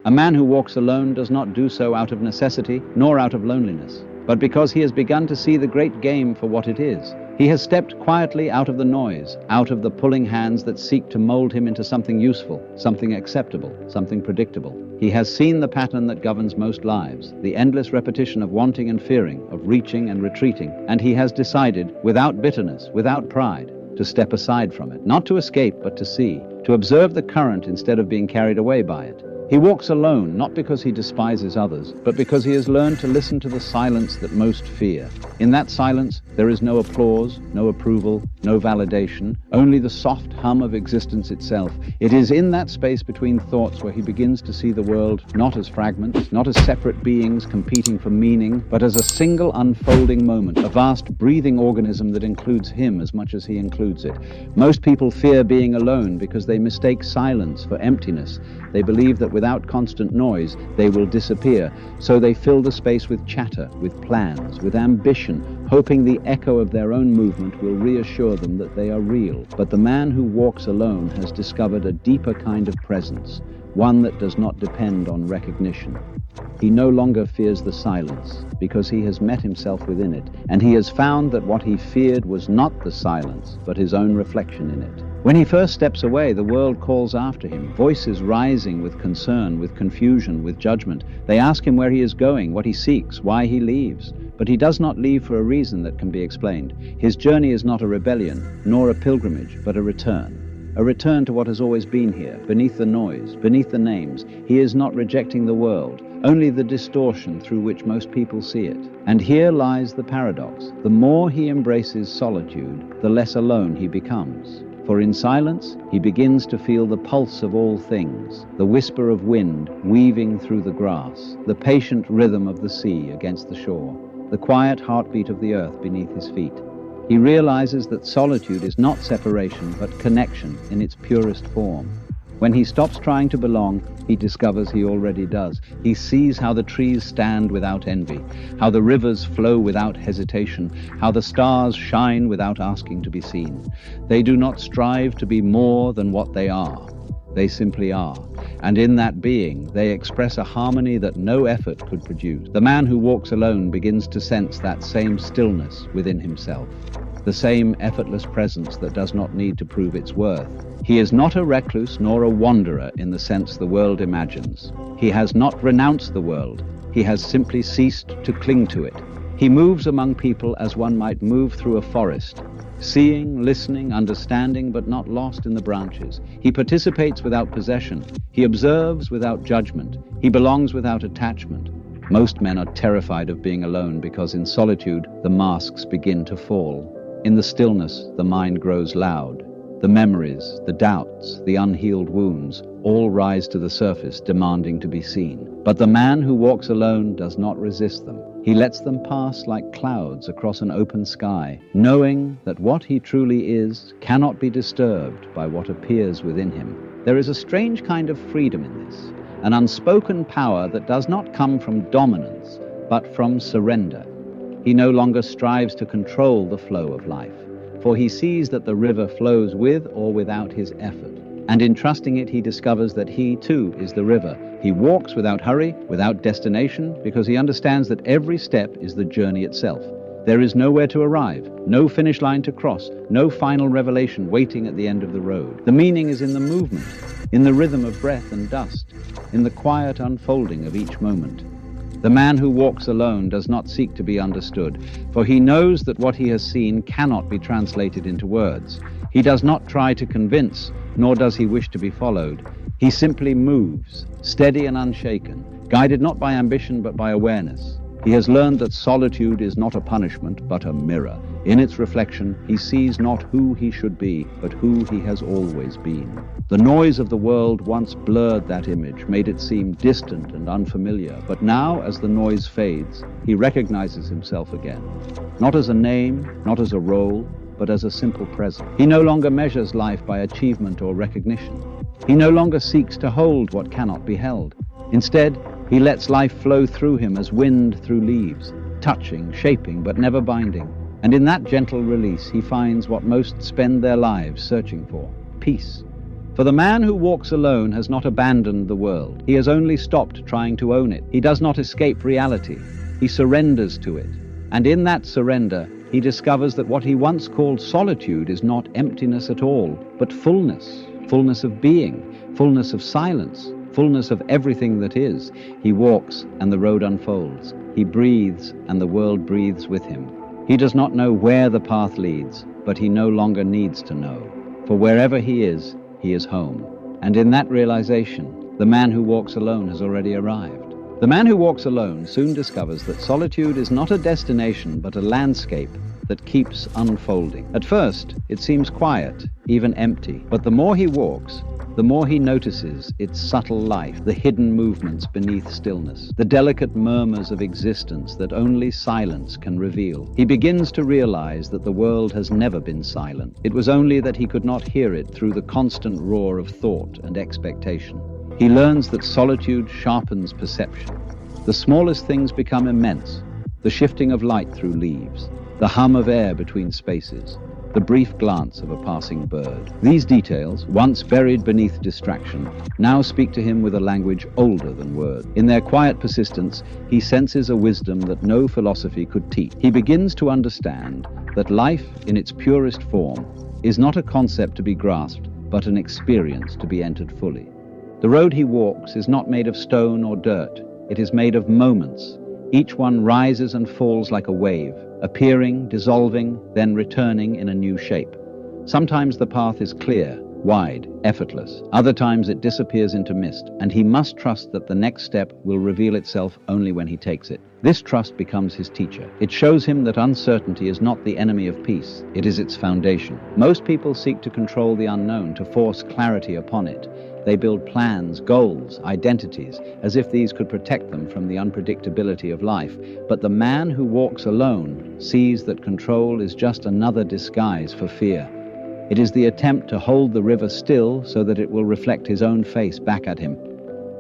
A man who walks alone does not do so out of necessity, nor out of loneliness, but because he has begun to see the great game for what it is. He has stepped quietly out of the noise, out of the pulling hands that seek to mold him into something useful, something acceptable, something predictable. He has seen the pattern that governs most lives, the endless repetition of wanting and fearing, of reaching and retreating, and he has decided, without bitterness, without pride, to step aside from it, not to escape but to see, to observe the current instead of being carried away by it. He walks alone, not because he despises others, but because he has learned to listen to the silence that most fear. In that silence, there is no applause, no approval, no validation, only the soft hum of existence itself. It is in that space between thoughts where he begins to see the world not as fragments, not as separate beings competing for meaning, but as a single unfolding moment, a vast breathing organism that includes him as much as he includes it. Most people fear being alone because they mistake silence for emptiness. They believe that without constant noise, they will disappear. So they fill the space with chatter, with plans, with ambition, hoping the echo of their own movement will reassure them that they are real. But the man who walks alone has discovered a deeper kind of presence, one that does not depend on recognition. He no longer fears the silence because he has met himself within it, and he has found that what he feared was not the silence, but his own reflection in it. When he first steps away, the world calls after him, voices rising with concern, with confusion, with judgment. They ask him where he is going, what he seeks, why he leaves. But he does not leave for a reason that can be explained. His journey is not a rebellion, nor a pilgrimage, but a return. A return to what has always been here, beneath the noise, beneath the names. He is not rejecting the world, only the distortion through which most people see it. And here lies the paradox. The more he embraces solitude, the less alone he becomes. For in silence, he begins to feel the pulse of all things, the whisper of wind weaving through the grass, the patient rhythm of the sea against the shore, the quiet heartbeat of the earth beneath his feet. He realizes that solitude is not separation, but connection in its purest form. When he stops trying to belong, he discovers he already does. He sees how the trees stand without envy, how the rivers flow without hesitation, how the stars shine without asking to be seen. They do not strive to be more than what they are. They simply are. And in that being, they express a harmony that no effort could produce. The man who walks alone begins to sense that same stillness within himself, the same effortless presence that does not need to prove its worth. He is not a recluse nor a wanderer in the sense the world imagines. He has not renounced the world. He has simply ceased to cling to it. He moves among people as one might move through a forest, seeing, listening, understanding, but not lost in the branches. He participates without possession. He observes without judgment. He belongs without attachment. Most men are terrified of being alone because in solitude, the masks begin to fall. In the stillness, the mind grows loud. The memories, the doubts, the unhealed wounds, all rise to the surface, demanding to be seen. But the man who walks alone does not resist them. He lets them pass like clouds across an open sky, knowing that what he truly is cannot be disturbed by what appears within him. There is a strange kind of freedom in this, an unspoken power that does not come from dominance, but from surrender. He no longer strives to control the flow of life, for he sees that the river flows with or without his effort. And in trusting it, he discovers that he, too, is the river. He walks without hurry, without destination, because he understands that every step is the journey itself. There is nowhere to arrive, no finish line to cross, no final revelation waiting at the end of the road. The meaning is in the movement, in the rhythm of breath and dust, in the quiet unfolding of each moment. The man who walks alone does not seek to be understood, for he knows that what he has seen cannot be translated into words. He does not try to convince, nor does he wish to be followed. He simply moves, steady and unshaken, guided not by ambition but by awareness. He has learned that solitude is not a punishment, but a mirror. In its reflection, he sees not who he should be, but who he has always been. The noise of the world once blurred that image, made it seem distant and unfamiliar. But now, as the noise fades, he recognizes himself again. Not as a name, not as a role, but as a simple presence. He no longer measures life by achievement or recognition. He no longer seeks to hold what cannot be held. Instead, he lets life flow through him as wind through leaves, touching, shaping, but never binding. And in that gentle release, he finds what most spend their lives searching for: peace. For the man who walks alone has not abandoned the world. He has only stopped trying to own it. He does not escape reality. He surrenders to it. And in that surrender, he discovers that what he once called solitude is not emptiness at all, but fullness, fullness of being, fullness of silence, fullness of everything that is. He walks and the road unfolds. He breathes and the world breathes with him. He does not know where the path leads, but he no longer needs to know. For wherever he is home. And in that realization, the man who walks alone has already arrived. The man who walks alone soon discovers that solitude is not a destination, but a landscape that keeps unfolding. At first, it seems quiet, even empty. But the more he walks, the more he notices its subtle life, the hidden movements beneath stillness, the delicate murmurs of existence that only silence can reveal. He begins to realize that the world has never been silent. It was only that he could not hear it through the constant roar of thought and expectation. He learns that solitude sharpens perception. The smallest things become immense, the shifting of light through leaves, the hum of air between spaces, the brief glance of a passing bird. These details, once buried beneath distraction, now speak to him with a language older than words. In their quiet persistence, he senses a wisdom that no philosophy could teach. He begins to understand that life in its purest form is not a concept to be grasped, but an experience to be entered fully. The road he walks is not made of stone or dirt. It is made of moments. Each one rises and falls like a wave, appearing, dissolving, then returning in a new shape. Sometimes the path is clear, wide, effortless. Other times it disappears into mist, and he must trust that the next step will reveal itself only when he takes it. This trust becomes his teacher. It shows him that uncertainty is not the enemy of peace. It is its foundation. Most people seek to control the unknown, to force clarity upon it. They build plans, goals, identities, as if these could protect them from the unpredictability of life. But the man who walks alone sees that control is just another disguise for fear. It is the attempt to hold the river still so that it will reflect his own face back at him.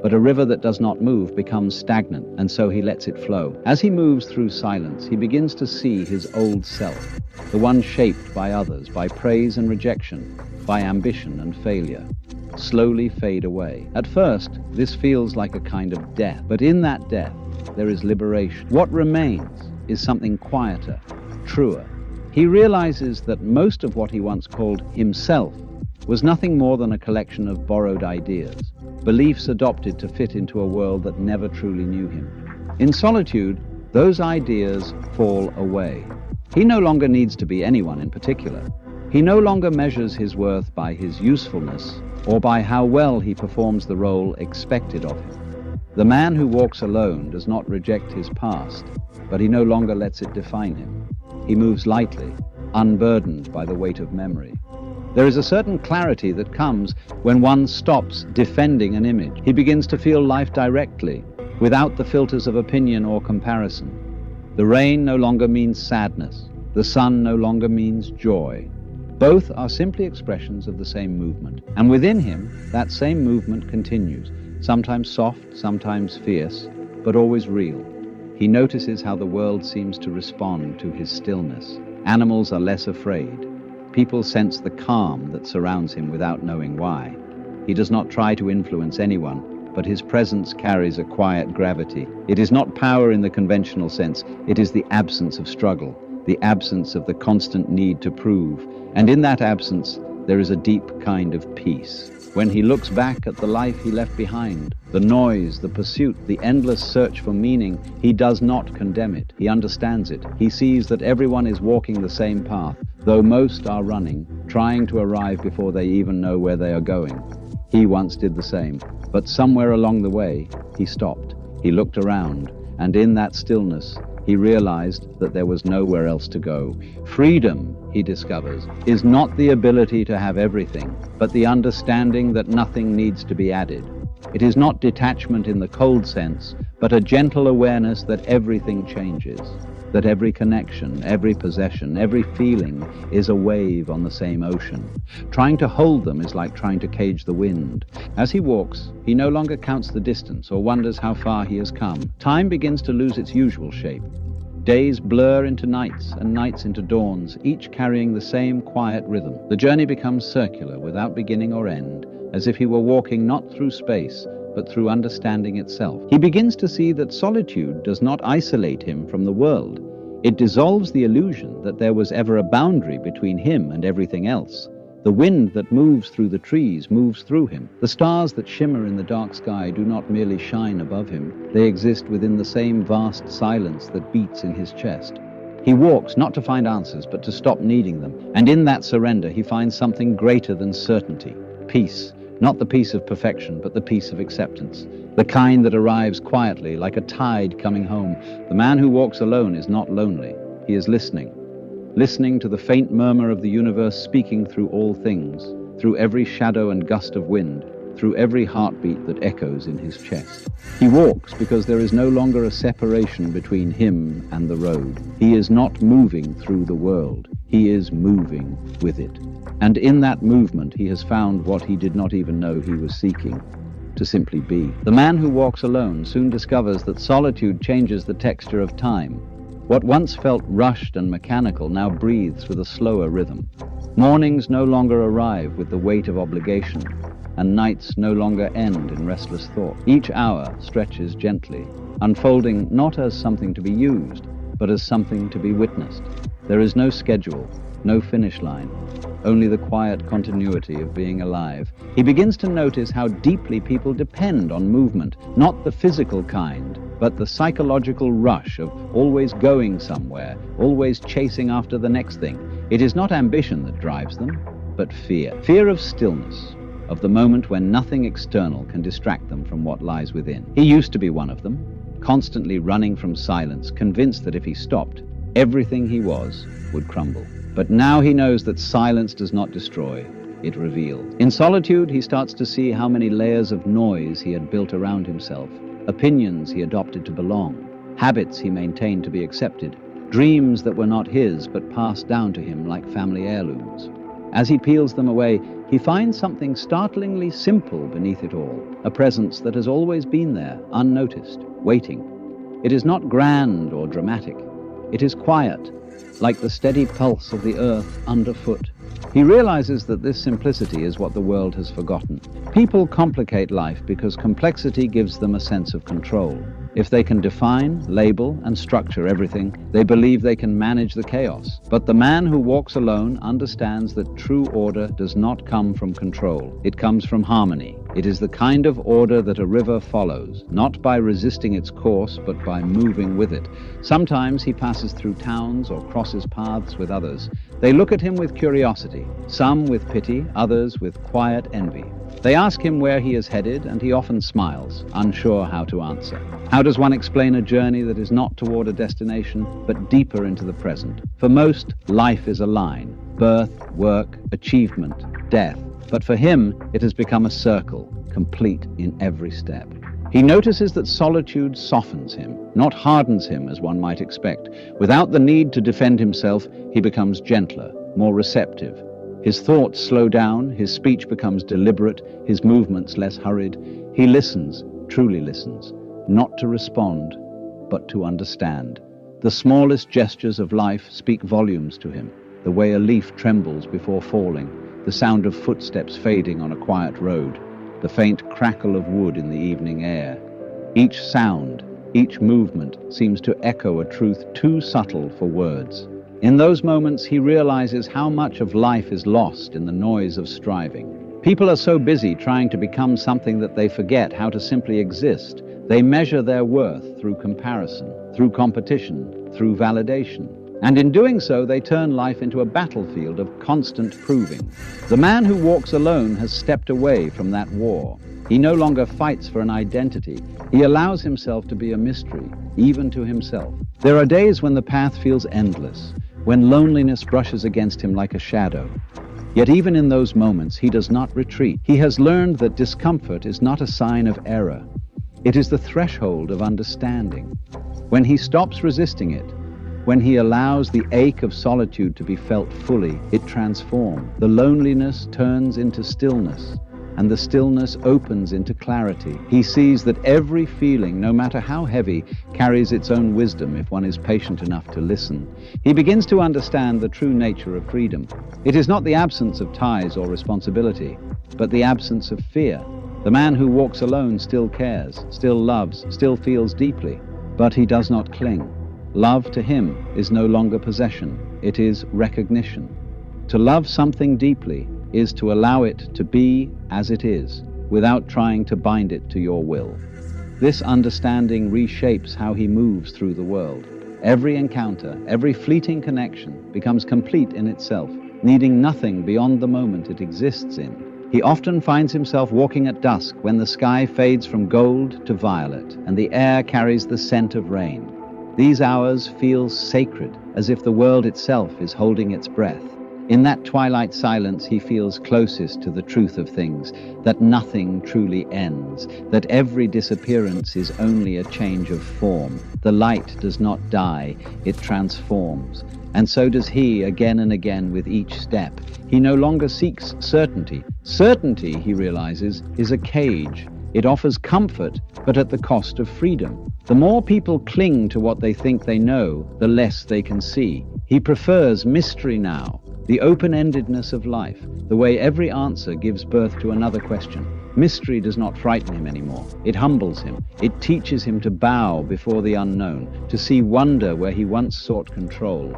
But a river that does not move becomes stagnant, and so he lets it flow. As he moves through silence, he begins to see his old self, the one shaped by others, by praise and rejection, by ambition and failure, slowly fade away. At first, this feels like a kind of death, but in that death, there is liberation. What remains is something quieter, truer. He realizes that most of what he once called himself was nothing more than a collection of borrowed ideas, beliefs adopted to fit into a world that never truly knew him. In solitude, those ideas fall away. He no longer needs to be anyone in particular. He no longer measures his worth by his usefulness or by how well he performs the role expected of him. The man who walks alone does not reject his past, but he no longer lets it define him. He moves lightly, unburdened by the weight of memory. There is a certain clarity that comes when one stops defending an image. He begins to feel life directly, without the filters of opinion or comparison. The rain no longer means sadness. The sun no longer means joy. Both are simply expressions of the same movement. And within him, that same movement continues, sometimes soft, sometimes fierce, but always real. He notices how the world seems to respond to his stillness. Animals are less afraid. People sense the calm that surrounds him without knowing why. He does not try to influence anyone, but his presence carries a quiet gravity. It is not power in the conventional sense. It is the absence of struggle, the absence of the constant need to prove. And in that absence, there is a deep kind of peace. When he looks back at the life he left behind, the noise, the pursuit, the endless search for meaning, he does not condemn it. He understands it. He sees that everyone is walking the same path, though most are running, trying to arrive before they even know where they are going. He once did the same, but somewhere along the way, he stopped. He looked around, and in that stillness, he realized that there was nowhere else to go. Freedom, he discovers, is not the ability to have everything, but the understanding that nothing needs to be added. It is not detachment in the cold sense, but a gentle awareness that everything changes, that every connection, every possession, every feeling is a wave on the same ocean. Trying to hold them is like trying to cage the wind. As he walks, he no longer counts the distance or wonders how far he has come. Time begins to lose its usual shape. Days blur into nights and nights into dawns, each carrying the same quiet rhythm. The journey becomes circular, without beginning or end, as if he were walking not through space, but through understanding itself. He begins to see that solitude does not isolate him from the world. It dissolves the illusion that there was ever a boundary between him and everything else. The wind that moves through the trees moves through him. The stars that shimmer in the dark sky do not merely shine above him. They exist within the same vast silence that beats in his chest. He walks not to find answers, but to stop needing them. And in that surrender, he finds something greater than certainty. Peace. Not the peace of perfection, but the peace of acceptance. The kind that arrives quietly, like a tide coming home. The man who walks alone is not lonely. He is listening. Listening to the faint murmur of the universe speaking through all things, through every shadow and gust of wind, through every heartbeat that echoes in his chest. He walks because there is no longer a separation between him and the road. He is not moving through the world. He is moving with it. And in that movement, he has found what he did not even know he was seeking, to simply be. The man who walks alone soon discovers that solitude changes the texture of time. What once felt rushed and mechanical now breathes with a slower rhythm. Mornings no longer arrive with the weight of obligation, and nights no longer end in restless thought. Each hour stretches gently, unfolding not as something to be used, but as something to be witnessed. There is no schedule, no finish line, only the quiet continuity of being alive. He begins to notice how deeply people depend on movement, not the physical kind, but the psychological rush of always going somewhere, always chasing after the next thing. It is not ambition that drives them, but fear. Fear of stillness, of the moment when nothing external can distract them from what lies within. He used to be one of them, constantly running from silence, convinced that if he stopped, everything he was would crumble. But now he knows that silence does not destroy, it reveals. In solitude, he starts to see how many layers of noise he had built around himself, opinions he adopted to belong, habits he maintained to be accepted, dreams that were not his but passed down to him like family heirlooms. As he peels them away, he finds something startlingly simple beneath it all, a presence that has always been there, unnoticed, waiting. It is not grand or dramatic. It is quiet, like the steady pulse of the earth underfoot. He realizes that this simplicity is what the world has forgotten. People complicate life because complexity gives them a sense of control. If they can define, label, and structure everything, they believe they can manage the chaos. But the man who walks alone understands that true order does not come from control. It comes from harmony. It is the kind of order that a river follows, not by resisting its course, but by moving with it. Sometimes he passes through towns or crosses paths with others. They look at him with curiosity, some with pity, others with quiet envy. They ask him where he is headed, and he often smiles, unsure how to answer. How does one explain a journey that is not toward a destination, but deeper into the present? For most, life is a line: birth, work, achievement, death. But for him, it has become a circle, complete in every step. He notices that solitude softens him, not hardens him as one might expect. Without the need to defend himself, he becomes gentler, more receptive. His thoughts slow down, his speech becomes deliberate, his movements less hurried. He listens, truly listens, not to respond, but to understand. The smallest gestures of life speak volumes to him, the way a leaf trembles before falling, the sound of footsteps fading on a quiet road, the faint crackle of wood in the evening air. Each sound, each movement seems to echo a truth too subtle for words. In those moments, he realizes how much of life is lost in the noise of striving. People are so busy trying to become something that they forget how to simply exist. They measure their worth through comparison, through competition, through validation. And in doing so, they turn life into a battlefield of constant proving. The man who walks alone has stepped away from that war. He no longer fights for an identity. He allows himself to be a mystery, even to himself. There are days when the path feels endless, when loneliness brushes against him like a shadow. Yet even in those moments, he does not retreat. He has learned that discomfort is not a sign of error. It is the threshold of understanding. When he stops resisting it, when he allows the ache of solitude to be felt fully, it transforms. The loneliness turns into stillness, and the stillness opens into clarity. He sees that every feeling, no matter how heavy, carries its own wisdom if one is patient enough to listen. He begins to understand the true nature of freedom. It is not the absence of ties or responsibility, but the absence of fear. The man who walks alone still cares, still loves, still feels deeply, but he does not cling. Love to him is no longer possession, it is recognition. To love something deeply is to allow it to be as it is, without trying to bind it to your will. This understanding reshapes how he moves through the world. Every encounter, every fleeting connection becomes complete in itself, needing nothing beyond the moment it exists in. He often finds himself walking at dusk when the sky fades from gold to violet and the air carries the scent of rain. These hours feel sacred, as if the world itself is holding its breath. In that twilight silence, he feels closest to the truth of things, that nothing truly ends, that every disappearance is only a change of form. The light does not die, it transforms. And so does he again and again with each step. He no longer seeks certainty. Certainty, he realizes, is a cage. It offers comfort, but at the cost of freedom. The more people cling to what they think they know, the less they can see. He prefers mystery now, the open-endedness of life, the way every answer gives birth to another question. Mystery does not frighten him anymore. It humbles him. It teaches him to bow before the unknown, to see wonder where he once sought control.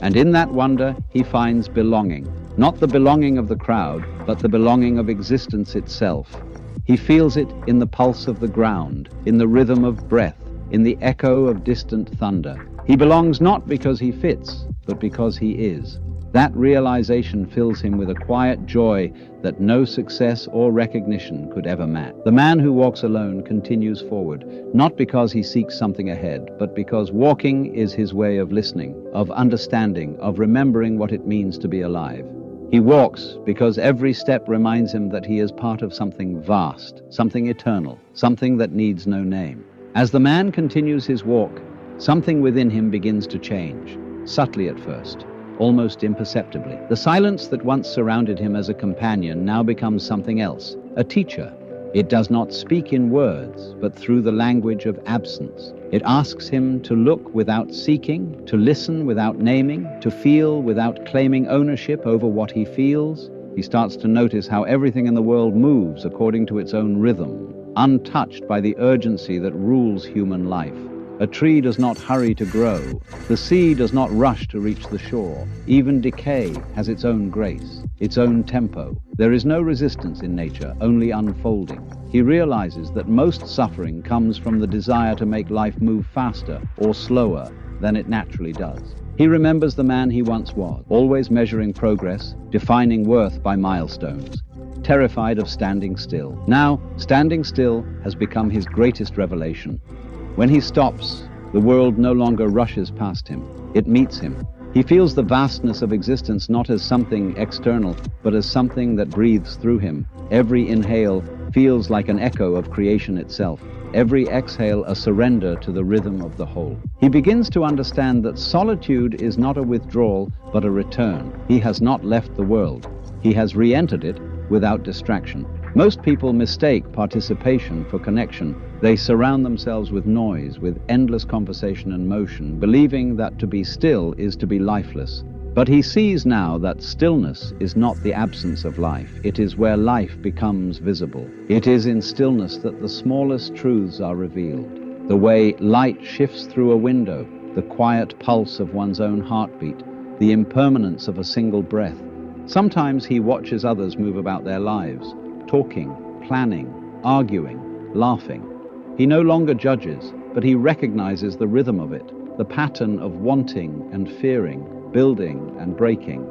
And in that wonder, he finds belonging. Not the belonging of the crowd, but the belonging of existence itself. He feels it in the pulse of the ground, in the rhythm of breath, in the echo of distant thunder. He belongs not because he fits, but because he is. That realization fills him with a quiet joy that no success or recognition could ever match. The man who walks alone continues forward, not because he seeks something ahead, but because walking is his way of listening, of understanding, of remembering what it means to be alive. He walks because every step reminds him that he is part of something vast, something eternal, something that needs no name. As the man continues his walk, something within him begins to change, subtly at first, almost imperceptibly. The silence that once surrounded him as a companion now becomes something else, a teacher. It does not speak in words, but through the language of absence. It asks him to look without seeking, to listen without naming, to feel without claiming ownership over what he feels. He starts to notice how everything in the world moves according to its own rhythm, untouched by the urgency that rules human life. A tree does not hurry to grow. The sea does not rush to reach the shore. Even decay has its own grace, its own tempo. There is no resistance in nature, only unfolding. He realizes that most suffering comes from the desire to make life move faster or slower than it naturally does. He remembers the man he once was, always measuring progress, defining worth by milestones, terrified of standing still. Now, standing still has become his greatest revelation. When he stops, the world no longer rushes past him. It meets him. He feels the vastness of existence not as something external, but as something that breathes through him. Every inhale feels like an echo of creation itself. Every exhale a surrender to the rhythm of the whole. He begins to understand that solitude is not a withdrawal, but a return. He has not left the world. He has re-entered it without distraction. Most people mistake participation for connection. They surround themselves with noise, with endless conversation and motion, believing that to be still is to be lifeless. But he sees now that stillness is not the absence of life. It is where life becomes visible. It is in stillness that the smallest truths are revealed. The way light shifts through a window, the quiet pulse of one's own heartbeat, the impermanence of a single breath. Sometimes he watches others move about their lives, talking, planning, arguing, laughing. He no longer judges, but he recognizes the rhythm of it, the pattern of wanting and fearing, building and breaking.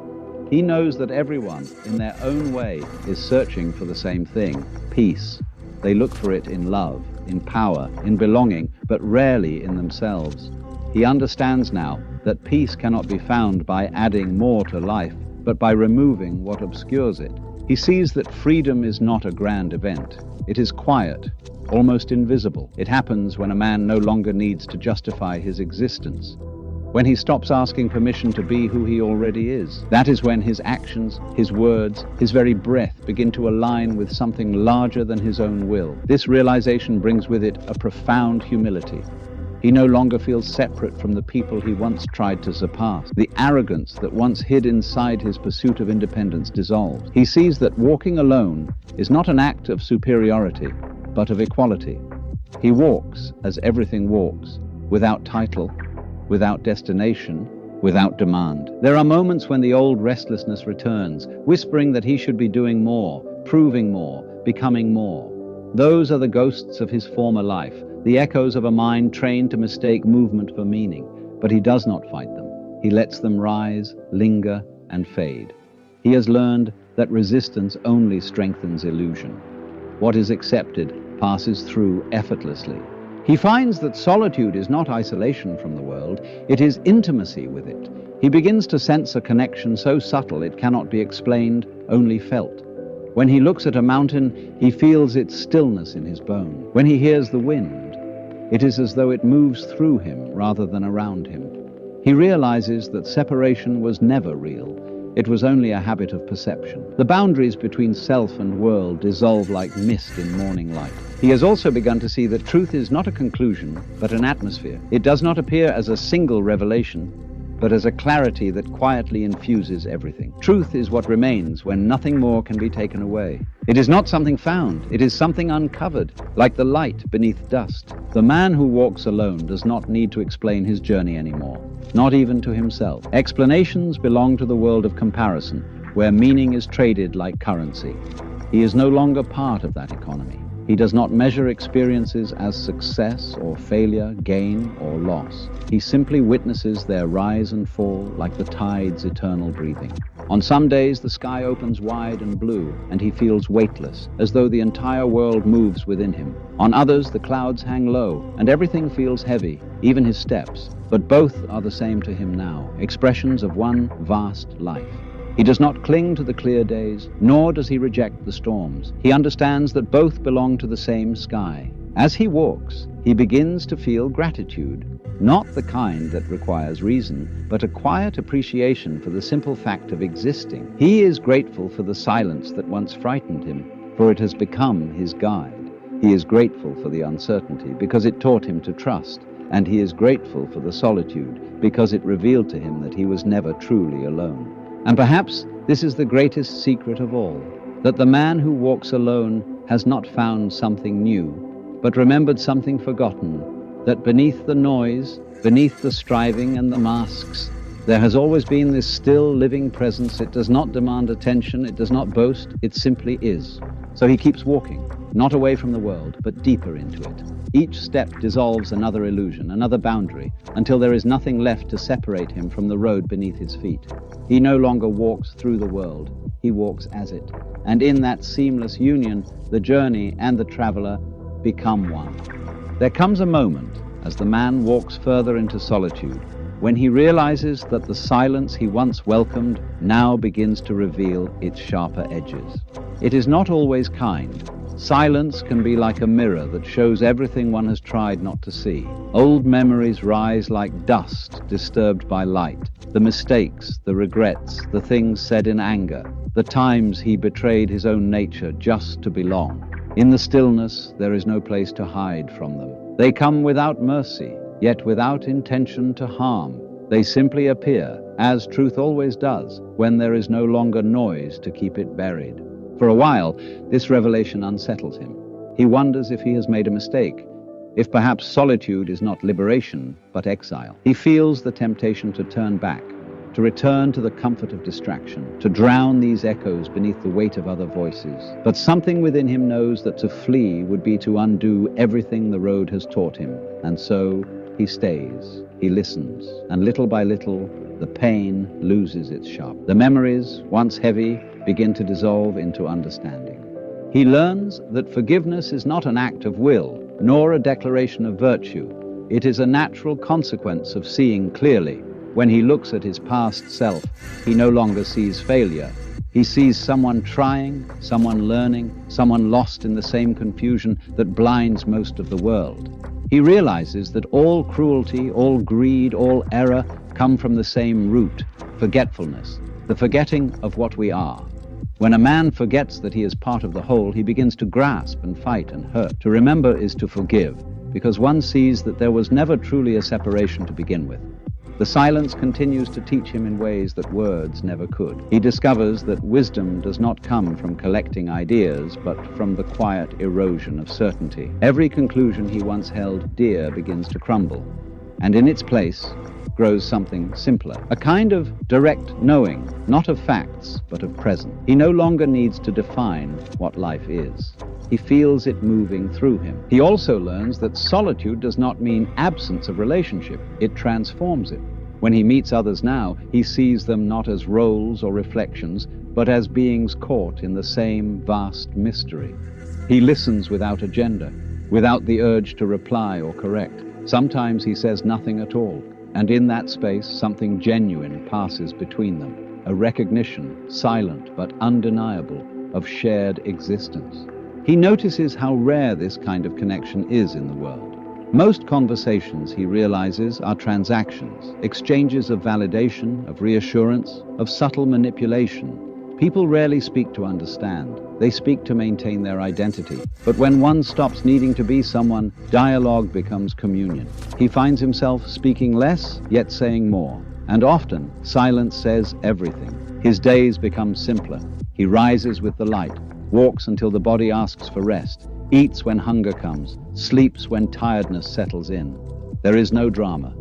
He knows that everyone, in their own way, is searching for the same thing, peace. They look for it in love, in power, in belonging, but rarely in themselves. He understands now that peace cannot be found by adding more to life, but by removing what obscures it. He sees that freedom is not a grand event. It is quiet, almost invisible. It happens when a man no longer needs to justify his existence. when he stops asking permission to be who he already is. That is when his actions, his words, his very breath begin to align with something larger than his own will. This realization brings with it a profound humility. He no longer feels separate from the people he once tried to surpass. The arrogance that once hid inside his pursuit of independence dissolves. He sees that walking alone is not an act of superiority, but of equality. He walks as everything walks, without title, without destination, without demand. There are moments when the old restlessness returns, whispering that he should be doing more, proving more, becoming more. Those are the ghosts of his former life, the echoes of a mind trained to mistake movement for meaning. But he does not fight them. He lets them rise, linger, and fade. He has learned that resistance only strengthens illusion. What is accepted passes through effortlessly. He finds that solitude is not isolation from the world, it is intimacy with it. He begins to sense a connection so subtle it cannot be explained, only felt. When he looks at a mountain, he feels its stillness in his bone. When he hears the wind, it is as though it moves through him rather than around him. He realizes that separation was never real. It was only a habit of perception. The boundaries between self and world dissolve like mist in morning light. He has also begun to see that truth is not a conclusion, but an atmosphere. It does not appear as a single revelation, but as a clarity that quietly infuses everything. Truth is what remains when nothing more can be taken away. It is not something found, it is something uncovered, like the light beneath dust. The man who walks alone does not need to explain his journey anymore, not even to himself. Explanations belong to the world of comparison, where meaning is traded like currency. He is no longer part of that economy. He does not measure experiences as success or failure, gain or loss. He simply witnesses their rise and fall like the tide's eternal breathing. On some days, the sky opens wide and blue, and he feels weightless, as though the entire world moves within him. On others, the clouds hang low, and everything feels heavy, even his steps. But both are the same to him now, expressions of one vast life. He does not cling to the clear days, nor does he reject the storms. He understands that both belong to the same sky. As he walks, he begins to feel gratitude, not the kind that requires reason, but a quiet appreciation for the simple fact of existing. He is grateful for the silence that once frightened him, for it has become his guide. He is grateful for the uncertainty, because it taught him to trust. And he is grateful for the solitude, because it revealed to him that he was never truly alone. And perhaps this is the greatest secret of all, that the man who walks alone has not found something new, but remembered something forgotten, that beneath the noise, beneath the striving and the masks, there has always been this still living presence. It does not demand attention, it does not boast, it simply is. So he keeps walking, not away from the world, but deeper into it. Each step dissolves another illusion, another boundary, until there is nothing left to separate him from the road beneath his feet. He no longer walks through the world, he walks as it. And in that seamless union, the journey and the traveler become one. There comes a moment, as the man walks further into solitude, when he realizes that the silence he once welcomed now begins to reveal its sharper edges. It is not always kind. Silence can be like a mirror that shows everything one has tried not to see. Old memories rise like dust disturbed by light. The mistakes, the regrets, the things said in anger, the times he betrayed his own nature just to belong. In the stillness, there is no place to hide from them. They come without mercy, yet without intention to harm. They simply appear, as truth always does, when there is no longer noise to keep it buried. For a while, this revelation unsettles him. He wonders if he has made a mistake, if perhaps solitude is not liberation, but exile. He feels the temptation to turn back, to return to the comfort of distraction, to drown these echoes beneath the weight of other voices. But something within him knows that to flee would be to undo everything the road has taught him. And so he stays, he listens, and little by little, the pain loses its sharp. The memories, once heavy, begin to dissolve into understanding. He learns that forgiveness is not an act of will, nor a declaration of virtue. It is a natural consequence of seeing clearly. When he looks at his past self, he no longer sees failure. He sees someone trying, someone learning, someone lost in the same confusion that blinds most of the world. He realizes that all cruelty, all greed, all error come from the same root, forgetfulness, the forgetting of what we are. When a man forgets that he is part of the whole, he begins to grasp and fight and hurt. To remember is to forgive, because one sees that there was never truly a separation to begin with. The silence continues to teach him in ways that words never could. He discovers that wisdom does not come from collecting ideas, but from the quiet erosion of certainty. Every conclusion he once held dear begins to crumble, and in its place grows something simpler, a kind of direct knowing, not of facts, but of present. He no longer needs to define what life is. He feels it moving through him. He also learns that solitude does not mean absence of relationship. It transforms it. When he meets others now, he sees them not as roles or reflections, but as beings caught in the same vast mystery. He listens without agenda, without the urge to reply or correct. Sometimes he says nothing at all, and in that space something genuine passes between them, a recognition, silent but undeniable, of shared existence. He notices how rare this kind of connection is in the world. Most conversations, he realizes, are transactions, exchanges of validation, of reassurance, of subtle manipulation. People rarely speak to understand. They speak to maintain their identity. But when one stops needing to be someone, dialogue becomes communion. He finds himself speaking less, yet saying more. And often, silence says everything. His days become simpler. He rises with the light, walks until the body asks for rest, eats when hunger comes, sleeps when tiredness settles in. There is no drama,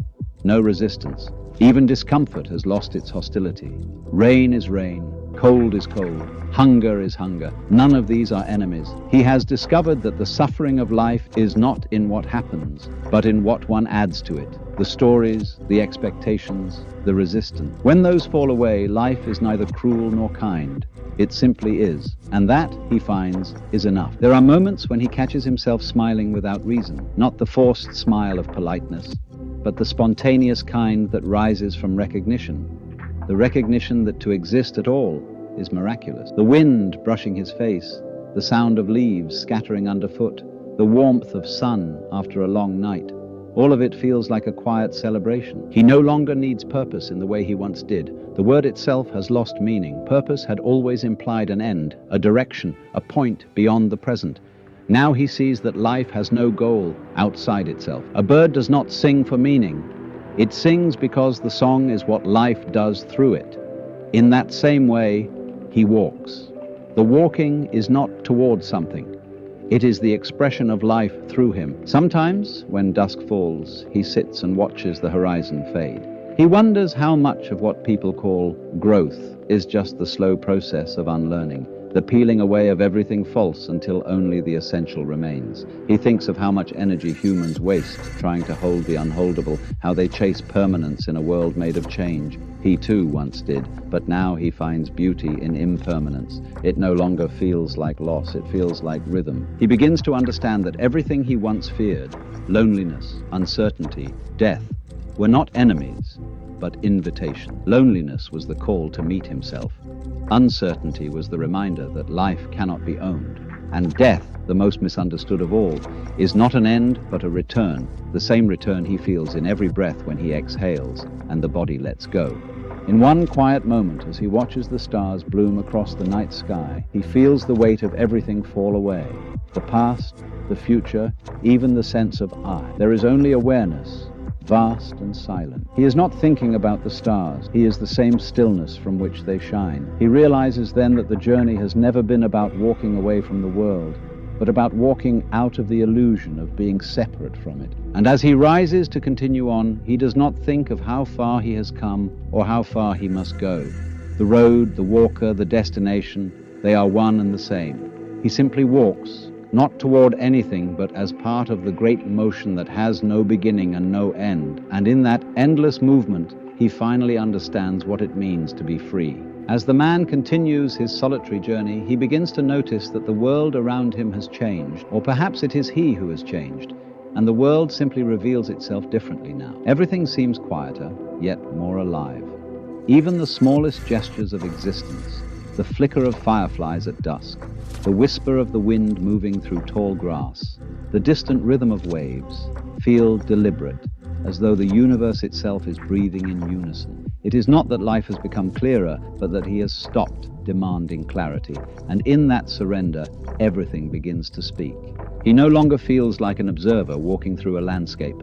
no resistance. Even discomfort has lost its hostility. Rain is rain, cold is cold, hunger is hunger. None of these are enemies. He has discovered that the suffering of life is not in what happens, but in what one adds to it. The stories, the expectations, the resistance. When those fall away, life is neither cruel nor kind. It simply is, and that, he finds, is enough. There are moments when he catches himself smiling without reason, not the forced smile of politeness, but the spontaneous kind that rises from recognition, the recognition that to exist at all is miraculous. The wind brushing his face, the sound of leaves scattering underfoot, the warmth of sun after a long night, all of it feels like a quiet celebration. He no longer needs purpose in the way he once did. The word itself has lost meaning. Purpose had always implied an end, a direction, a point beyond the present. Now he sees that life has no goal outside itself. A bird does not sing for meaning. It sings because the song is what life does through it. In that same way, he walks. The walking is not toward something. It is the expression of life through him. Sometimes, when dusk falls, he sits and watches the horizon fade. He wonders how much of what people call growth is just the slow process of unlearning, the peeling away of everything false until only the essential remains. He thinks of how much energy humans waste trying to hold the unholdable, how they chase permanence in a world made of change. He too once did, but now he finds beauty in impermanence. It no longer feels like loss, it feels like rhythm. He begins to understand that everything he once feared, loneliness, uncertainty, death, were not enemies, but invitation. Loneliness was the call to meet himself. Uncertainty was the reminder that life cannot be owned. And death, the most misunderstood of all, is not an end, but a return, the same return he feels in every breath when he exhales and the body lets go. In one quiet moment, as he watches the stars bloom across the night sky, he feels the weight of everything fall away. The past, the future, even the sense of I. There is only awareness, vast and silent. He is not thinking about the stars. He is the same stillness from which they shine. He realizes then that the journey has never been about walking away from the world, but about walking out of the illusion of being separate from it. And as he rises to continue on, he does not think of how far he has come or how far he must go. The road, the walker, the destination, they are one and the same. He simply walks, not toward anything, but as part of the great motion that has no beginning and no end. And in that endless movement, he finally understands what it means to be free. As the man continues his solitary journey, he begins to notice that the world around him has changed, or perhaps it is he who has changed, and the world simply reveals itself differently now. Everything seems quieter, yet more alive. Even the smallest gestures of existence, the flicker of fireflies at dusk, the whisper of the wind moving through tall grass, the distant rhythm of waves, feel deliberate, as though the universe itself is breathing in unison. It is not that life has become clearer, but that he has stopped demanding clarity, and in that surrender, everything begins to speak. He no longer feels like an observer walking through a landscape.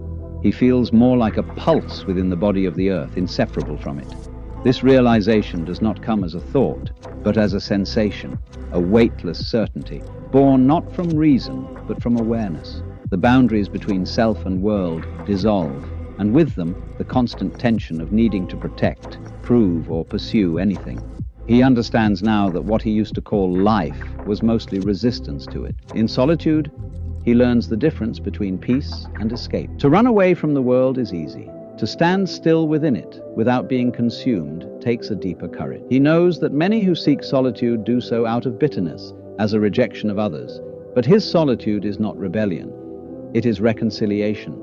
He feels more like a pulse within the body of the earth, inseparable from it. This realization does not come as a thought, but as a sensation, a weightless certainty, born not from reason, but from awareness. The boundaries between self and world dissolve, and with them, the constant tension of needing to protect, prove, or pursue anything. He understands now that what he used to call life was mostly resistance to it. In solitude, he learns the difference between peace and escape. To run away from the world is easy. To stand still within it, without being consumed, takes a deeper courage. He knows that many who seek solitude do so out of bitterness, as a rejection of others. But his solitude is not rebellion. It is reconciliation.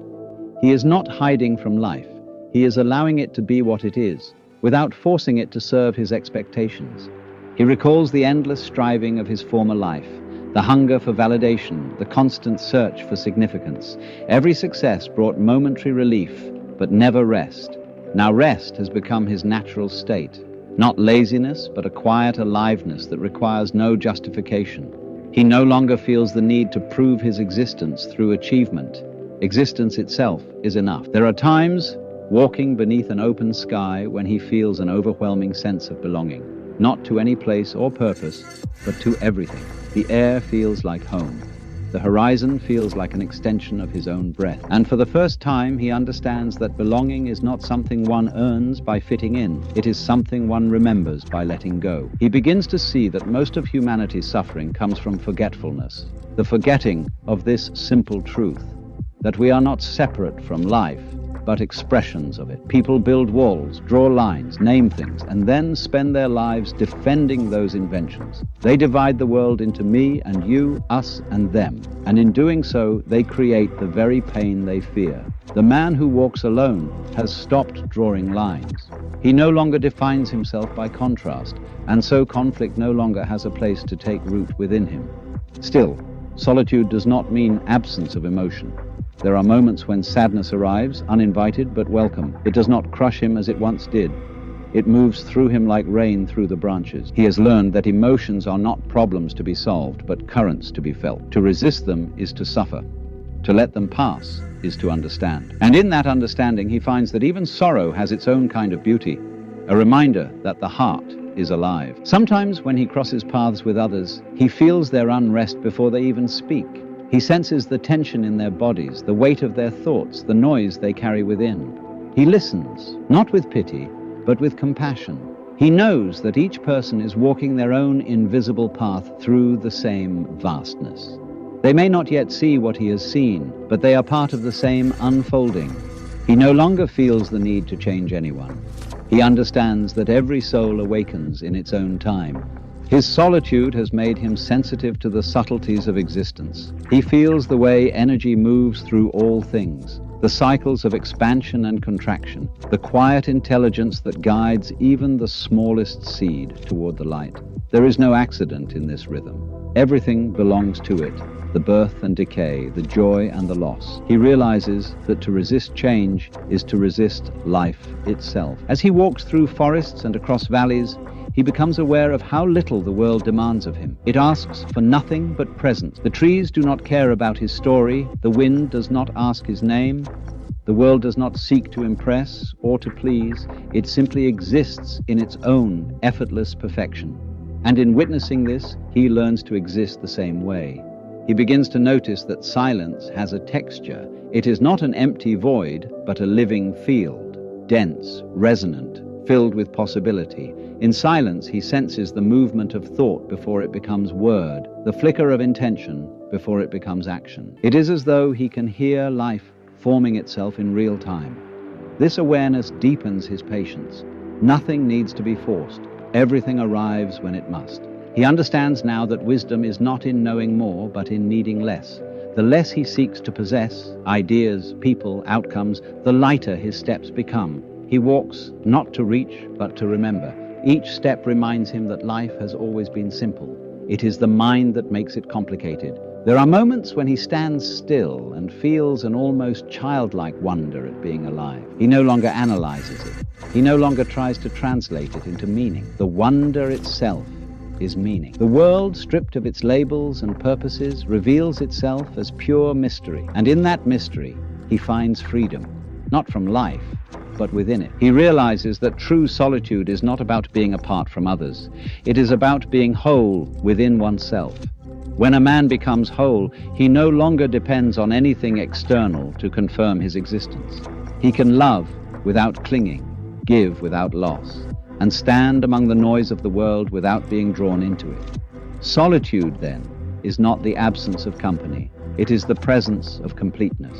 He is not hiding from life. He is allowing it to be what it is, without forcing it to serve his expectations. He recalls the endless striving of his former life, the hunger for validation, the constant search for significance. Every success brought momentary relief, but never rest. Now rest has become his natural state, not laziness, but a quiet aliveness that requires no justification. He no longer feels the need to prove his existence through achievement. Existence itself is enough. There are times, walking beneath an open sky, when he feels an overwhelming sense of belonging, not to any place or purpose, but to everything. The air feels like home. The horizon feels like an extension of his own breath. And for the first time, he understands that belonging is not something one earns by fitting in. It is something one remembers by letting go. He begins to see that most of humanity's suffering comes from forgetfulness, the forgetting of this simple truth, that we are not separate from life, but expressions of it. People build walls, draw lines, name things, and then spend their lives defending those inventions. They divide the world into me and you, us and them, and in doing so, they create the very pain they fear. The man who walks alone has stopped drawing lines. He no longer defines himself by contrast, and so conflict no longer has a place to take root within him. Still, solitude does not mean absence of emotion. There are moments when sadness arrives, uninvited but welcome. It does not crush him as it once did. It moves through him like rain through the branches. He has learned that emotions are not problems to be solved, but currents to be felt. To resist them is to suffer. To let them pass is to understand. And in that understanding, he finds that even sorrow has its own kind of beauty, a reminder that the heart is alive. Sometimes when he crosses paths with others, he feels their unrest before they even speak. He senses the tension in their bodies, the weight of their thoughts, the noise they carry within. He listens, not with pity, but with compassion. He knows that each person is walking their own invisible path through the same vastness. They may not yet see what he has seen, but they are part of the same unfolding. He no longer feels the need to change anyone. He understands that every soul awakens in its own time. His solitude has made him sensitive to the subtleties of existence. He feels the way energy moves through all things, the cycles of expansion and contraction, the quiet intelligence that guides even the smallest seed toward the light. There is no accident in this rhythm. Everything belongs to it, the birth and decay, the joy and the loss. He realizes that to resist change is to resist life itself. As he walks through forests and across valleys, he becomes aware of how little the world demands of him. It asks for nothing but presence. The trees do not care about his story. The wind does not ask his name. The world does not seek to impress or to please. It simply exists in its own effortless perfection. And in witnessing this, he learns to exist the same way. He begins to notice that silence has a texture. It is not an empty void, but a living field, dense, resonant, filled with possibility. In silence, he senses the movement of thought before it becomes word, the flicker of intention before it becomes action. It is as though he can hear life forming itself in real time. This awareness deepens his patience. Nothing needs to be forced. Everything arrives when it must. He understands now that wisdom is not in knowing more, but in needing less. The less he seeks to possess, ideas, people, outcomes, the lighter his steps become. He walks not to reach, but to remember. Each step reminds him that life has always been simple. It is the mind that makes it complicated. There are moments when he stands still and feels an almost childlike wonder at being alive. He no longer analyzes it. He no longer tries to translate it into meaning. The wonder itself is meaning. The world, stripped of its labels and purposes, reveals itself as pure mystery. And in that mystery, he finds freedom, not from life, but within it. He realizes that true solitude is not about being apart from others. It is about being whole within oneself. When a man becomes whole, he no longer depends on anything external to confirm his existence. He can love without clinging, give without loss, and stand among the noise of the world without being drawn into it. Solitude, then, is not the absence of company. It is the presence of completeness.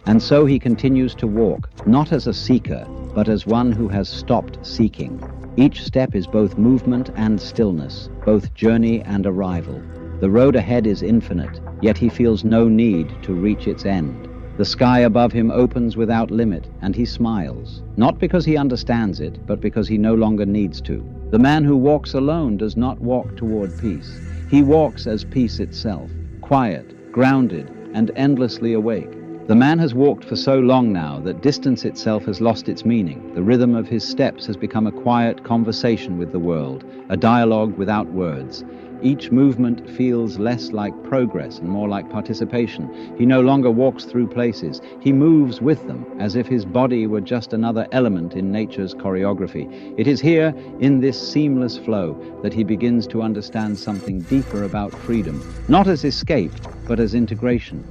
And so he continues to walk, not as a seeker, but as one who has stopped seeking. Each step is both movement and stillness, both journey and arrival. The road ahead is infinite, yet he feels no need to reach its end. The sky above him opens without limit, and he smiles, not because he understands it, but because he no longer needs to. The man who walks alone does not walk toward peace. He walks as peace itself, quiet, grounded, and endlessly awake. The man has walked for so long now that distance itself has lost its meaning. The rhythm of his steps has become a quiet conversation with the world, a dialogue without words. Each movement feels less like progress and more like participation. He no longer walks through places. He moves with them, as if his body were just another element in nature's choreography. It is here, in this seamless flow, that he begins to understand something deeper about freedom, not as escape, but as integration.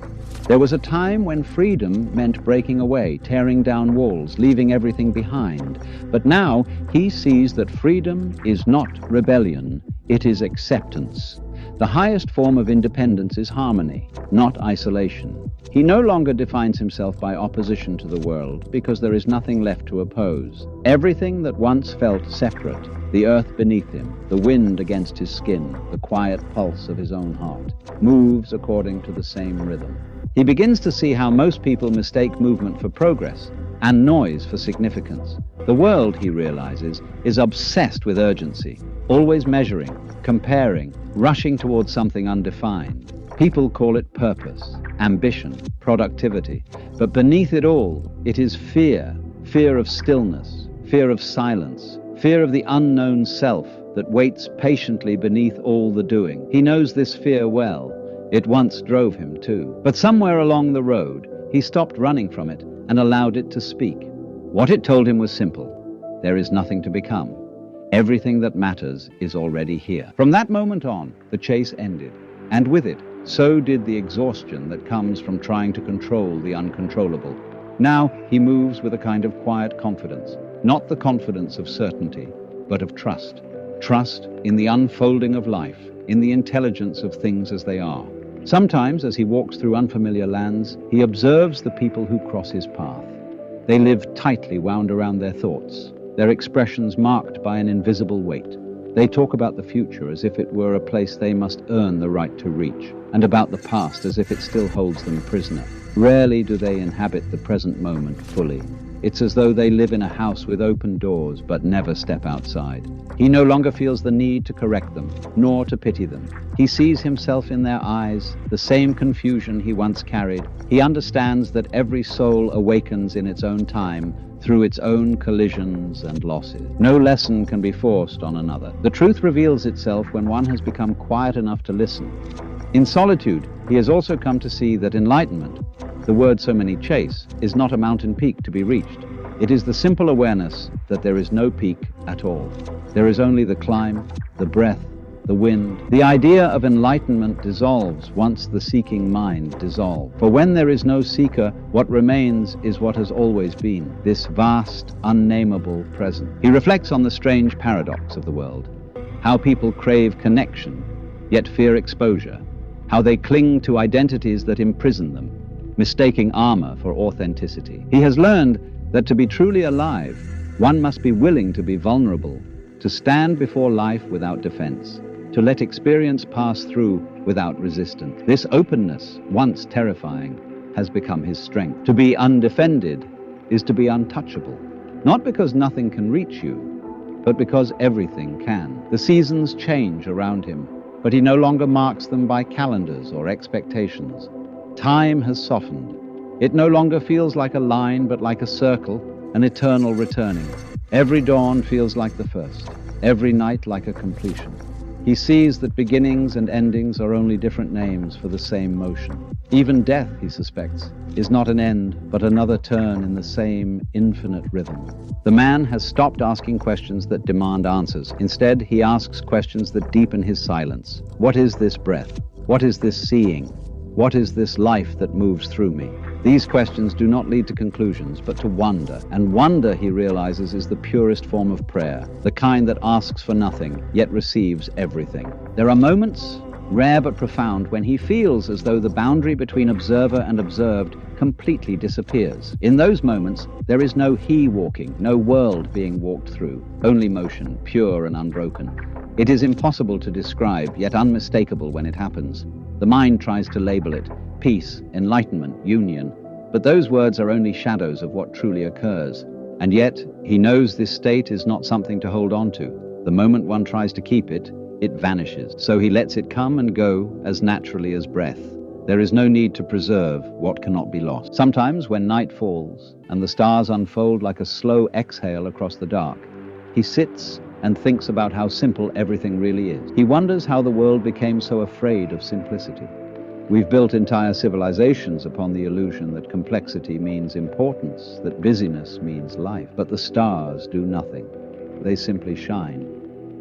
There was a time when freedom meant breaking away, tearing down walls, leaving everything behind. But now he sees that freedom is not rebellion, it is acceptance. The highest form of independence is harmony, not isolation. He no longer defines himself by opposition to the world, because there is nothing left to oppose. Everything that once felt separate, the earth beneath him, the wind against his skin, the quiet pulse of his own heart, moves according to the same rhythm. He begins to see how most people mistake movement for progress and noise for significance. The world, he realizes, is obsessed with urgency, always measuring, comparing, rushing towards something undefined. People call it purpose, ambition, productivity. But beneath it all, it is fear, fear of stillness, fear of silence, fear of the unknown self that waits patiently beneath all the doing. He knows this fear well. It once drove him too. But somewhere along the road, he stopped running from it and allowed it to speak. What it told him was simple. There is nothing to become. Everything that matters is already here. From that moment on, the chase ended. And with it, so did the exhaustion that comes from trying to control the uncontrollable. Now he moves with a kind of quiet confidence, not the confidence of certainty, but of trust. Trust in the unfolding of life, in the intelligence of things as they are. Sometimes, as he walks through unfamiliar lands, he observes the people who cross his path. They live tightly wound around their thoughts, their expressions marked by an invisible weight. They talk about the future as if it were a place they must earn the right to reach, and about the past as if it still holds them prisoner. Rarely do they inhabit the present moment fully. It's as though they live in a house with open doors but never step outside. He no longer feels the need to correct them, nor to pity them. He sees himself in their eyes, the same confusion he once carried. He understands that every soul awakens in its own time, through its own collisions and losses. No lesson can be forced on another. The truth reveals itself when one has become quiet enough to listen. In solitude, he has also come to see that enlightenment, the word so many chase, is not a mountain peak to be reached. It is the simple awareness that there is no peak at all. There is only the climb, the breath, the wind. The idea of enlightenment dissolves once the seeking mind dissolves. For when there is no seeker, what remains is what has always been, this vast, unnameable present. He reflects on the strange paradox of the world, how people crave connection, yet fear exposure, how they cling to identities that imprison them, mistaking armor for authenticity. He has learned that to be truly alive, one must be willing to be vulnerable, to stand before life without defense, to let experience pass through without resistance. This openness, once terrifying, has become his strength. To be undefended is to be untouchable, not because nothing can reach you, but because everything can. The seasons change around him. but he no longer marks them by calendars or expectations. Time has softened. It no longer feels like a line, but like a circle, an eternal returning. Every dawn feels like the first, every night like a completion. He sees that beginnings and endings are only different names for the same motion. Even death, he suspects, is not an end, but another turn in the same infinite rhythm. The man has stopped asking questions that demand answers. Instead, he asks questions that deepen his silence. What is this breath? What is this seeing? What is this life that moves through me? These questions do not lead to conclusions, but to wonder. And wonder, he realizes, is the purest form of prayer, the kind that asks for nothing, yet receives everything. There are moments, rare but profound, when he feels as though the boundary between observer and observed completely disappears. In those moments, there is no he walking, no world being walked through, only motion, pure and unbroken. It is impossible to describe, yet unmistakable when it happens. The mind tries to label it peace, enlightenment, union, but those words are only shadows of what truly occurs. And yet, he knows this state is not something to hold on to. The moment one tries to keep it, it vanishes. So he lets it come and go as naturally as breath. There is no need to preserve what cannot be lost. Sometimes, when night falls and the stars unfold like a slow exhale across the dark, he sits and thinks about how simple everything really is. He wonders how the world became so afraid of simplicity. We've built entire civilizations upon the illusion that complexity means importance, that busyness means life. But the stars do nothing. They simply shine,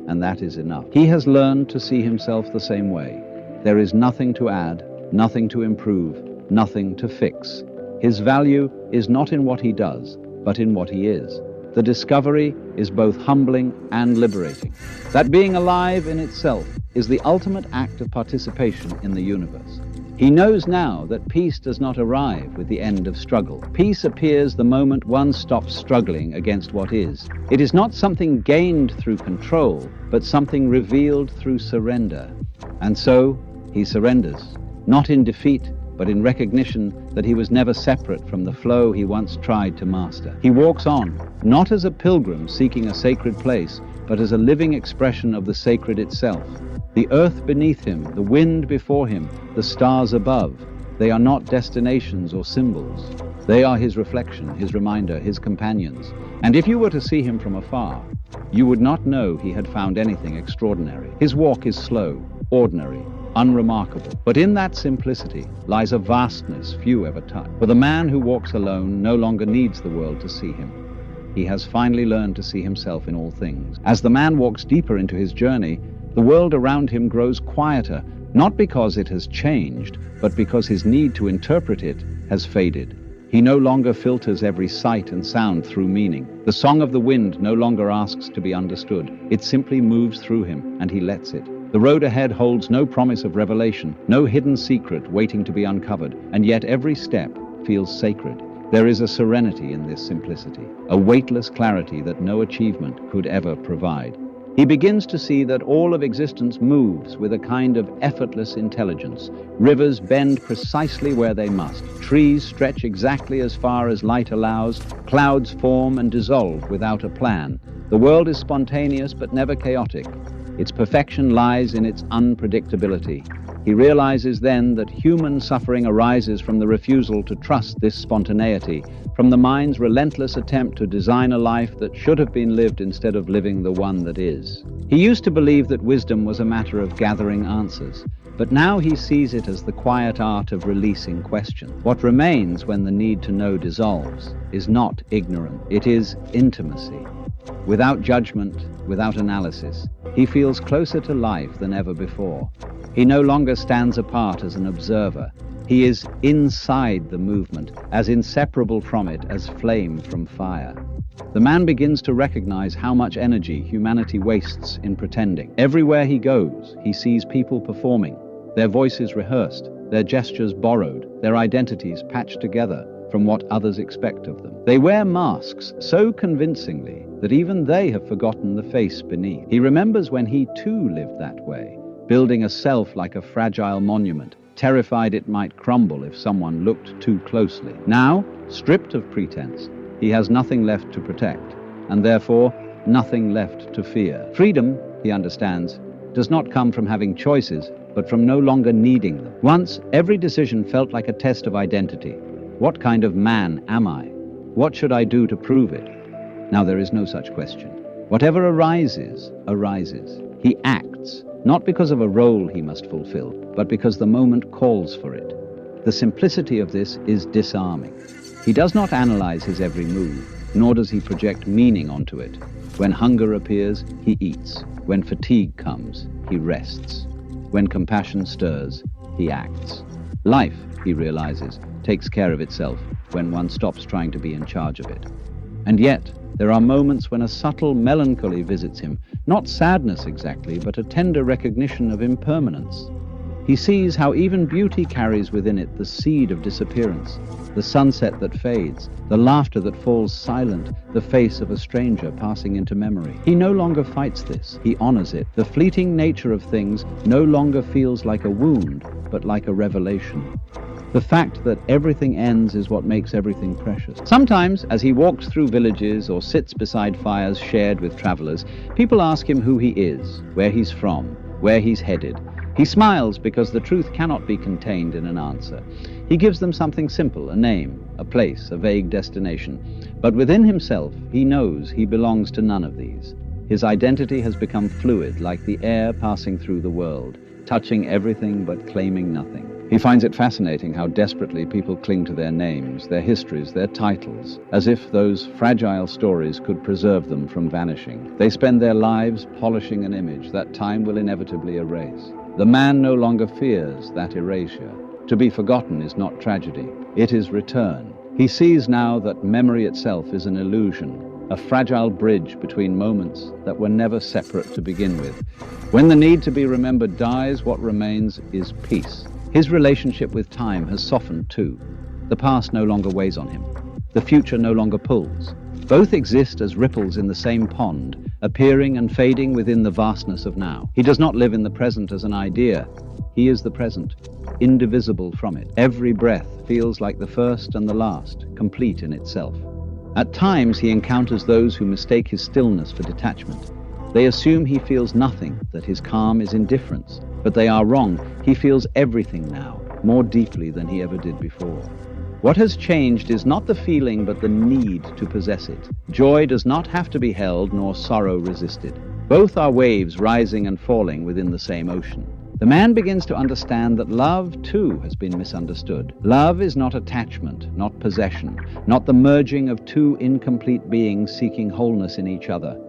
and that is enough. He has learned to see himself the same way. There is nothing to add, nothing to improve, nothing to fix. His value is not in what he does, but in what he is. The discovery is both humbling and liberating. That being alive in itself is the ultimate act of participation in the universe. He knows now that peace does not arrive with the end of struggle. Peace appears the moment one stops struggling against what is. It is not something gained through control, but something revealed through surrender. And so, he surrenders, not in defeat, but in recognition that he was never separate from the flow he once tried to master. He walks on, not as a pilgrim seeking a sacred place, but as a living expression of the sacred itself. The earth beneath him, the wind before him, the stars above, they are not destinations or symbols. They are his reflection, his reminder, his companions. And if you were to see him from afar, you would not know he had found anything extraordinary. His walk is slow, ordinary, unremarkable. But in that simplicity lies a vastness few ever touch. For the man who walks alone no longer needs the world to see him. He has finally learned to see himself in all things. As the man walks deeper into his journey, the world around him grows quieter, not because it has changed, but because his need to interpret it has faded. He no longer filters every sight and sound through meaning. The song of the wind no longer asks to be understood. It simply moves through him, and he lets it. The road ahead holds no promise of revelation, no hidden secret waiting to be uncovered, and yet every step feels sacred. There is a serenity in this simplicity, a weightless clarity that no achievement could ever provide. He begins to see that all of existence moves with a kind of effortless intelligence. Rivers bend precisely where they must. Trees stretch exactly as far as light allows. Clouds form and dissolve without a plan. The world is spontaneous but never chaotic. Its perfection lies in its unpredictability. He realizes then that human suffering arises from the refusal to trust this spontaneity, from the mind's relentless attempt to design a life that should have been lived instead of living the one that is. He used to believe that wisdom was a matter of gathering answers, but now he sees it as the quiet art of releasing questions. What remains when the need to know dissolves is not ignorance, it is intimacy. Without judgment, without analysis, he feels closer to life than ever before. He no longer stands apart as an observer. He is inside the movement, as inseparable from it as flame from fire. The man begins to recognize how much energy humanity wastes in pretending. Everywhere he goes, he sees people performing, their voices rehearsed, their gestures borrowed, their identities patched together from what others expect of them. They wear masks so convincingly that even they have forgotten the face beneath. He remembers when he too lived that way, building a self like a fragile monument, terrified it might crumble if someone looked too closely. Now, stripped of pretense, he has nothing left to protect, and therefore nothing left to fear. Freedom, he understands, does not come from having choices, but from no longer needing them. Once, every decision felt like a test of identity. What kind of man am I? What should I do to prove it? Now there is no such question. Whatever arises, arises. He acts, not because of a role he must fulfill, but because the moment calls for it. The simplicity of this is disarming. He does not analyze his every move, nor does he project meaning onto it. When hunger appears, he eats. When fatigue comes, he rests. When compassion stirs, he acts. Life, he realizes, takes care of itself when one stops trying to be in charge of it. And yet, there are moments when a subtle melancholy visits him, not sadness exactly, but a tender recognition of impermanence. He sees how even beauty carries within it the seed of disappearance, the sunset that fades, the laughter that falls silent, the face of a stranger passing into memory. He no longer fights this, he honors it. The fleeting nature of things no longer feels like a wound, but like a revelation. The fact that everything ends is what makes everything precious. Sometimes, as he walks through villages or sits beside fires shared with travelers, people ask him who he is, where he's from, where he's headed. He smiles because the truth cannot be contained in an answer. He gives them something simple, a name, a place, a vague destination. But within himself, he knows he belongs to none of these. His identity has become fluid, like the air passing through the world, touching everything but claiming nothing. He finds it fascinating how desperately people cling to their names, their histories, their titles, as if those fragile stories could preserve them from vanishing. They spend their lives polishing an image that time will inevitably erase. The man no longer fears that erasure. To be forgotten is not tragedy, it is return. He sees now that memory itself is an illusion, a fragile bridge between moments that were never separate to begin with. When the need to be remembered dies, what remains is peace. His relationship with time has softened too. The past no longer weighs on him. The future no longer pulls. Both exist as ripples in the same pond, appearing and fading within the vastness of now. He does not live in the present as an idea. He is the present, indivisible from it. Every breath feels like the first and the last, complete in itself. At times he encounters those who mistake his stillness for detachment. They assume he feels nothing, that his calm is indifference. But they are wrong. He feels everything now, more deeply than he ever did before. What has changed is not the feeling, but the need to possess it. Joy does not have to be held, nor sorrow resisted. Both are waves rising and falling within the same ocean. The man begins to understand that love, too, has been misunderstood. Love is not attachment, not possession, not the merging of two incomplete beings seeking wholeness in each other.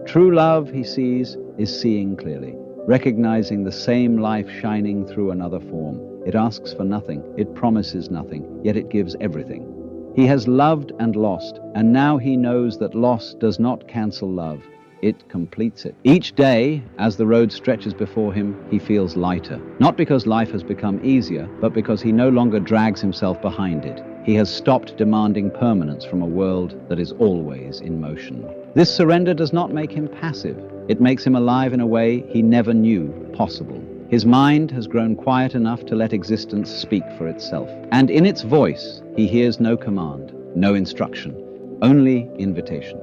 True love, he sees, is seeing clearly, recognizing the same life shining through another form. It asks for nothing, it promises nothing, yet it gives everything. He has loved and lost, and now he knows that loss does not cancel love. It completes it. Each day, as the road stretches before him, he feels lighter. Not because life has become easier, but because he no longer drags himself behind it. He has stopped demanding permanence from a world that is always in motion. This surrender does not make him passive. It makes him alive in a way he never knew possible. His mind has grown quiet enough to let existence speak for itself. And in its voice, he hears no command, no instruction, only invitation.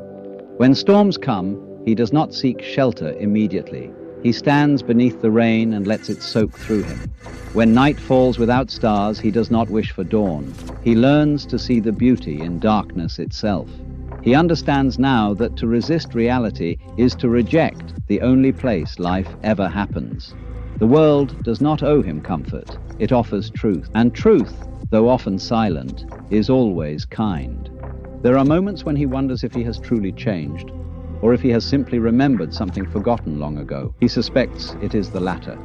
When storms come, he does not seek shelter immediately. He stands beneath the rain and lets it soak through him. When night falls without stars, he does not wish for dawn. He learns to see the beauty in darkness itself. He understands now that to resist reality is to reject the only place life ever happens. The world does not owe him comfort. It offers truth. And truth, though often silent, is always kind. There are moments when he wonders if he has truly changed, or if he has simply remembered something forgotten long ago. He suspects it is the latter.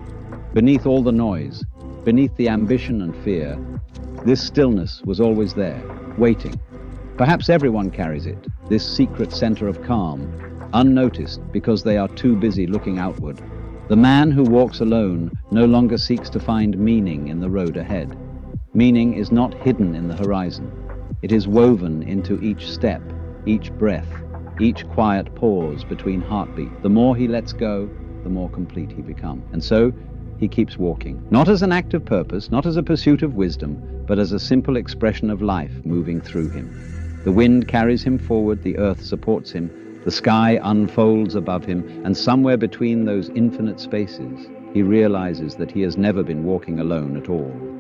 Beneath all the noise, beneath the ambition and fear, this stillness was always there, waiting. Perhaps everyone carries it, this secret center of calm, unnoticed because they are too busy looking outward. The man who walks alone no longer seeks to find meaning in the road ahead. Meaning is not hidden in the horizon. It is woven into each step, each breath, each quiet pause between heartbeat. The more he lets go, the more complete he becomes. And so, he keeps walking. Not as an act of purpose, not as a pursuit of wisdom, but as a simple expression of life moving through him. The wind carries him forward, the earth supports him, The sky unfolds above him, and somewhere between those infinite spaces, he realizes that he has never been walking alone at all.